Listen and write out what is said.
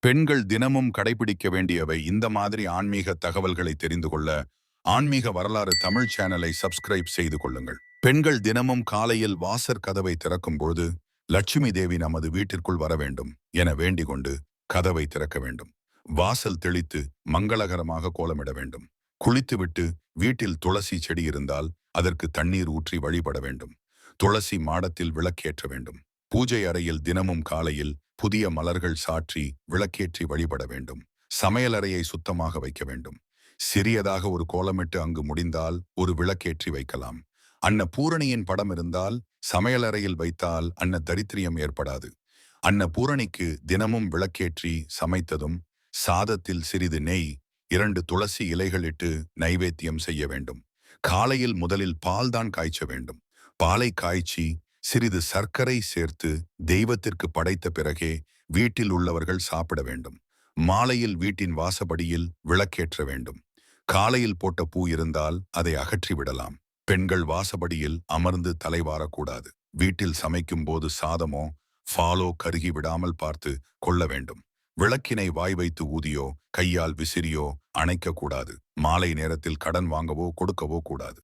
பெண்கள் தினமும் கடைபிடிக்க வேண்டியவை. இந்த மாதிரி ஆன்மீக தகவல்களை தெரிந்து கொள்ள ஆன்மீக வரலாறு தமிழ் சேனலை சப்ஸ்கிரைப் செய்து கொள்ளுங்கள். பெண்கள் தினமும் காலையில் வாசற் கதவை திறக்கும்போது லட்சுமி தேவி நமது வீட்டிற்குள் வர வேண்டும் என வேண்டிக் கொண்டு கதவை திறக்க வேண்டும். வாசல் தெளித்து மங்களகரமாக கோலமிட வேண்டும். குளித்துவிட்டு வீட்டில் துளசி செடி இருந்தால் அதற்கு தண்ணீர் ஊற்றி வழிபட வேண்டும். துளசி மாடத்தில் விளக்கேற்ற வேண்டும். பூஜை அறையில் தினமும் காலையில் புதிய மலர்கள் சாற்றி விளக்கேற்றி வழிபட வேண்டும். சமையலறையை சுத்தமாக வைக்க வேண்டும். சிறியதாக ஒரு கோலமிட்டு அங்கு முடிந்தால் ஒரு விளக்கேற்றி வைக்கலாம். அன்னபூரணியின் படம் இருந்தால் சமையலறையில் வைத்தால் தரித்திரியம் ஏற்படாது. அன்னபூரணிக்கு தினமும் விளக்கேற்றி சமைத்ததும் சாதத்தில் சிறிது நெய், 2 துளசி இலைகளிட்டு நைவேத்தியம் செய்ய வேண்டும். காலையில் முதலில் பால்தான் காய்ச்ச வேண்டும். பாலை காய்ச்சி சிறிது சர்க்கரை சேர்த்து தெய்வத்திற்கு படைத்த பிறகே வீட்டில் உள்ளவர்கள் சாப்பிட வேண்டும். மாலையில் வீட்டின் வாசப்படியில் விளக்கேற்ற வேண்டும். காலையில் போட்ட பூ இருந்தால் அதை அகற்றி விடலாம். பெண்கள் வாசப்படியில் அமர்ந்து தலைவாரக்கூடாது. வீட்டில் சமைக்கும் போது சாதமோ ஃபாலோ கருகி விடாமல் பார்த்து கொள்ள வேண்டும். விளக்கினை வாய் வைத்து ஊதியோ கையால் விசிறியோ அணைக்க கூடாது. மாலை நேரத்தில் கடன் வாங்கவோ கொடுக்கவோ கூடாது.